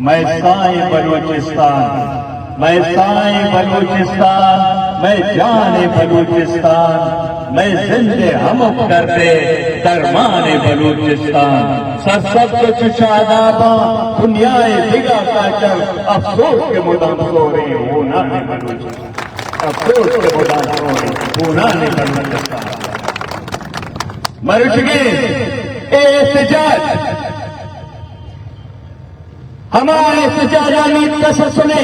मैं साए बलूचिस्तान, मैं साए बलूचिस्तान, मैं जाने बलूचिस्तान, मैं जिंदे हम करते दरमाने बलूचिस्तान। सरसब्द शादाबा दुनियाए दिगा काचर अफसोस के मुदाम सो रहे होना ने बलूचिस्तान, अफसोस के मुदाम सो रहे होना ने बलूचिस्तान। मरुचगे एहतजाज हमारे एहतजाजानी कसर सुने,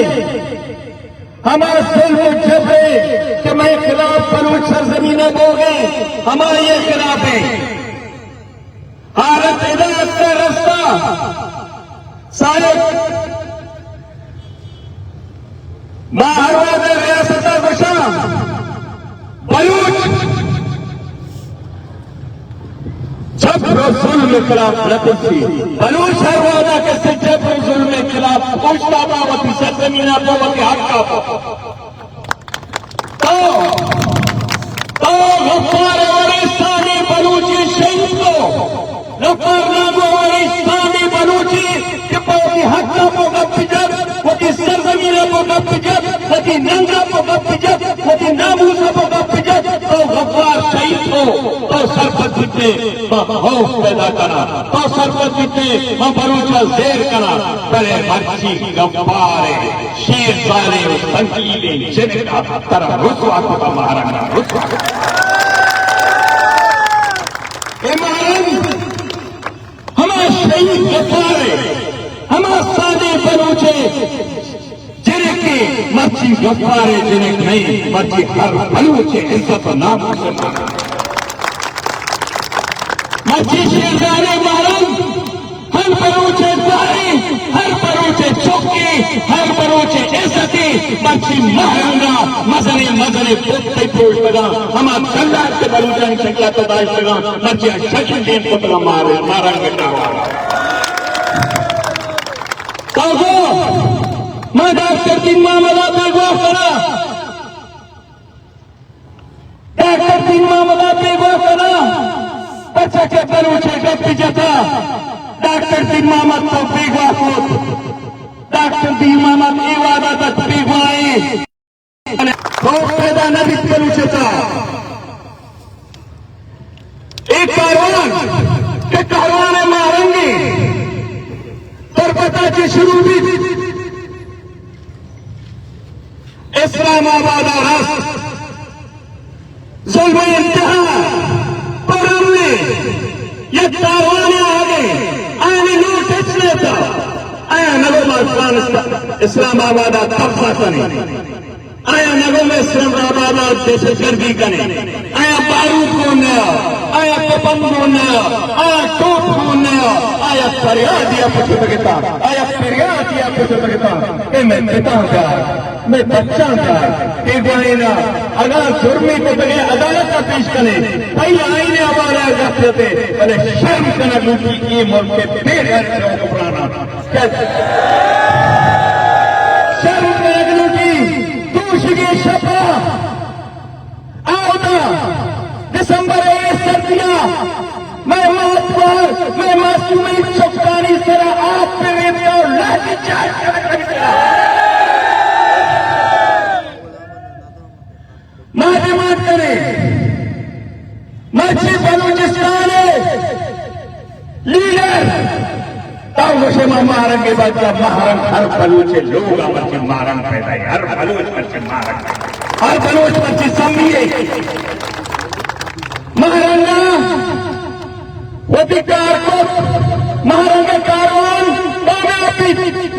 हमारा जुल्म जबरे कि मैं खिलाफ बलूच सरजमीने बोगे हमारे ये खिलाफ है। हालत हिदायत का रास्ता साहिब माहरवाद रियासत गुशा बलूच जबर जुल्म के खिलाफ लकुसी बलूच हर वादा के से जबर जुल्म के खिलाफ पूछता बावती सरजमीना बावती हक का तो गफ्फार वरिस्तानी बलूची शहीद को गफ्फार नागो वरिस्तानी बलूची के बावती हक का गप्पिजत वती सरजमीना गप्पिजत वती नंगा गप्पिजत वती नामूसा गप्पिजत तो गफ्फार शहीद को तो सरपत ने खौफ पैदा करा तो सरपत ने बलूचा जेर करा पहले मर्ची गफ्फार शेर सारे संकीले जिनका तरह रुसवा को महाराणा रुसवा हमारे शहीद गफ्फार हमारे सादे बलूचे जिनके मर्ची गफ्फार जिन्हें नहीं मर्ची हर बलूचे इज्जत नाम से मारा मर्ची शेरदारे मारन हर बलूचे दारी हर बलूचे चौकी हर बलूचे इज्जती मर्ची महंगा मजने मजने पुत्ते पोष लगा हमारा कल्ला के बलूचा शक्ला तो दाश लगा मर्ची शक्ल देन पुतला मारे मारेंगे तो मैं डॉक्टर तीन मामला बेगवा करा डॉक्टर तीन मामला बेगवा करा बच्चा के बलूचे गप्पी जता डॉक्टर तीन मामद तो बेगवा होत डॉक्टर तीन मामद इवादा तक बेगवाए खौफ पैदा नबी बलूचता एक कारवान मारेंगे तरबताची शुरू भी इस्लामाबाद राष्ट्र जुल्म इंतहा पर हमने ये कारवाने आगे आने लूट लेता आया नगो अफगानिस्तान इस्लामाबाद कब्जा करें आया नगो में इस्लामाबाद दहशतगर्दी करें आया बारूद को नया आया पपन को नया आया टोट को नया आया फरियाद दिया कुछ बगता आया फरियाद दिया कुछ बगता कि मैं पिता का मैं बच्चा का कि गायना अगर जुर्मी को बगे अदालत का पेश करें भाई आईने हमारा गफ्ते पहले शर्म करना लूटी ये मुल्क के बेघर को बनाना शर्म करना लूटी दूसरी शपा आओ दिसंबर सर्दियां मैं महत्वर मैं मासूमी चौकानी तरह आप पे मेरे और लाठी चार्ज कर माध्यमान करे मर्ची बलूचिस्तान लीडर तब मुझे मारन के बाद जब महारंग हर बलूचे लोग मर्ची मारन पैदा हर बलूच मर्ची मारन हर बलूच मर्ची सम्मिए महारंगा अधिकार को महारंगा कारवान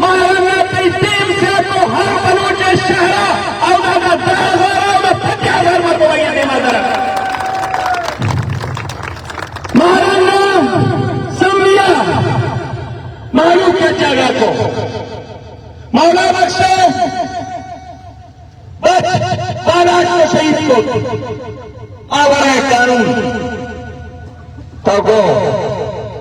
महारंगा की टीम से तो हर बलूचे शहरा और महाराणा सम्मिया मालूम के जगह को मौला बख्शे बारात को शहीद को आवारा कानून तो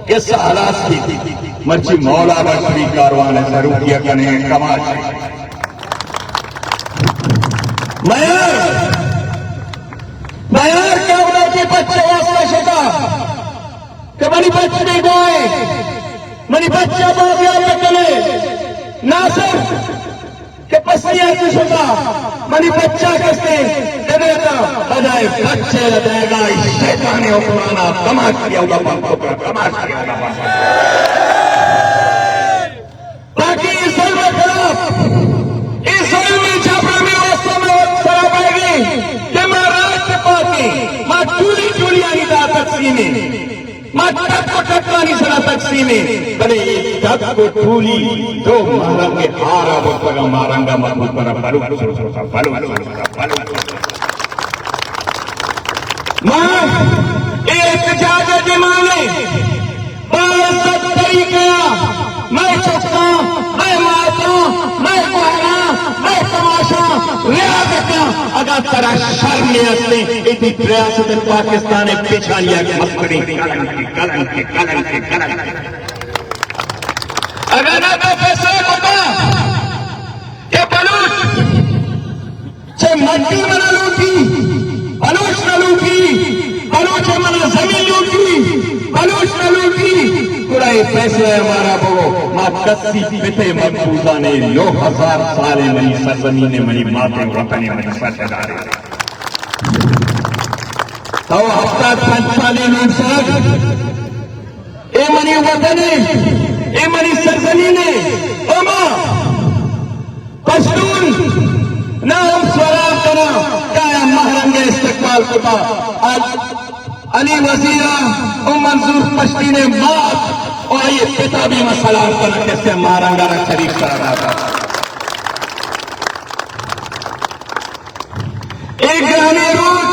किस हालात की मर्ची मौला बख्शी कारवान जरूर किया कने कमाल मयार क्या होना कि बच्चे वास्ता शका कि मनी बच्चे नहीं बोए मनी बच्चा बात याद रखने नासिर के पसिया से शुदा मनी बच्चा कसते देता बजाय बच्चे लगाएगा शैतान हुक्माना तमाश किया होगा बाप को तमाश किया होगा बाकी इस में खराब इस में छापा में वास्तव में खराब आएगी कि मैं रात पाती मैं चूली चूलियां था तकसीमे मैं टक को टक्का सरा तकसीमे बड़े टक को चूली जो मारेंगे हारा बोलता मारेंगा मत पर बालू मैं एक जागे दिमागे बासत तरीका मैं चुपता मैं मारता मैं कहना मैं तमाशा रियाजता अगर तेरा शर्म नहीं हंसते इतनी प्रयास पाकिस्तान ने पीछा लिया कि मस्करी कलंक अगर ना तो फैसला होता कि बलूच से मट्टी मना लूटी बलूच न लूटी बलूच मना जमीन लूटी बलूच न लूटी पूरा ये फैसला है हमारा वो माँ कस्सी पिते मकबूजा ने 9000 साले मनी सरजमी ने मनी माते वतन मनी सरदारे तो हफ्ता 5 साले में सर ए मनी वतन ए मनी सरजमी ने ओमा पश्तून नाम स्वराब करा क्या महरंगे इस्तेमाल करता अली वजीरा और मंसूर पश्ती ने मात और ये पिता भी मसला करना कैसे मारांगा शरीफ करा रहा था एक ग्रामीण रोज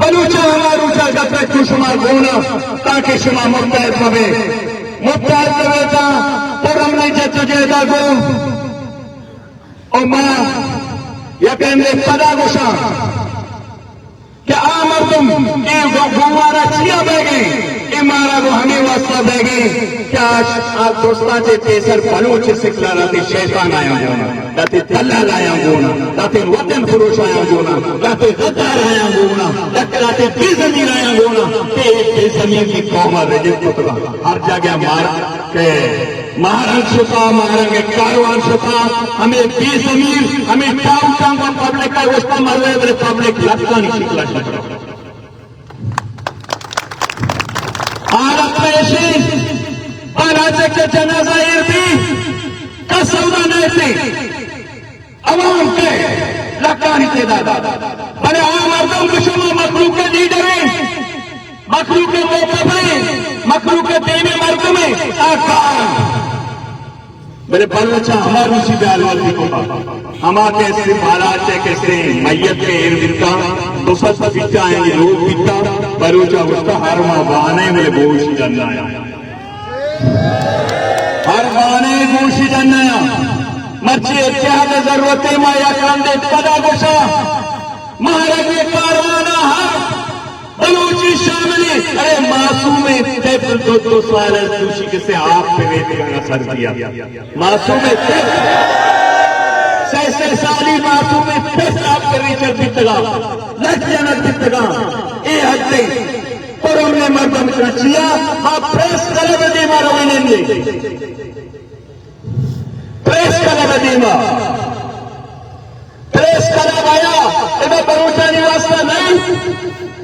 बलूचा हमारूचा जब शुमार गोना ताकि शुमा मुत्तहद पवे मुत्तहद पवे था तब हमने जब तुझे दागो और मां यकीन पदा गोशा कि आमर तुम गुमारा छिया बैगे मारा को हमें वास्ता बैगे क्या आज दोस्ता से तेसर बलूच सिखला रहा शैतान आया होना ताते दलाल आया होना ताते वतन फरोश आया होना ताते गद्दार आया होना ताते बेजमीन आया होना ते बेजमीन की कौम रजत पुतला हर जगह मार के महाराज शुका महाराज कारवान शुका हमें बेजमीन हमें टाउन टाउन पब्लिक का उसका मरवे पब्लिक लगता नहीं शिकला शिकला भारत में ऐसे राज्य के जनाजा भी का सौदा नहीं थे अवाम के लकानी के दादा बड़े आम आदम दुश्मन मखलूक के लीडर हैं मखलूक के मौका में मखलूक के देने मर्द में आकार मेरे बलवचा हमारी उसी ब्यालवादी को हमारे सिर्फ हालात है कैसे मैयत के इर्द तो सब बीता आएंगे लोग बीता बलूचा उसका हर माह बहाने में गोशी जानना हर बहाने गोशी जानना मर्ची इत्याद जरूरतें माया कांदे पदा गोशा महाराज कारवाना हर बलूची शामिल अरे मासूम दो साल दूसरी के से आप पे वेद असर किया मासूम से साली मासूम पेशाब करनी चल बितगा लग जाना बितगा ए हद पर हमने मर्दम किया आप प्रेस करे दीमा रविनेंगे प्रेस करा गया इधर बलूचा निवासा नहीं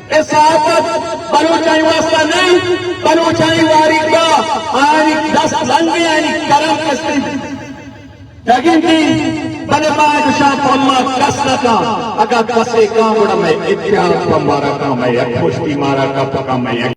इस आफत बलूचाई वास्ता नहीं बलूचाई वारी का आनी 10 लंगे आनी करम कस्ती लेकिन की बने बादशाह पम्मा कसना का अगर कसे काम में इतिहास पम्मारा का मैं खुशी मारा का पका मैं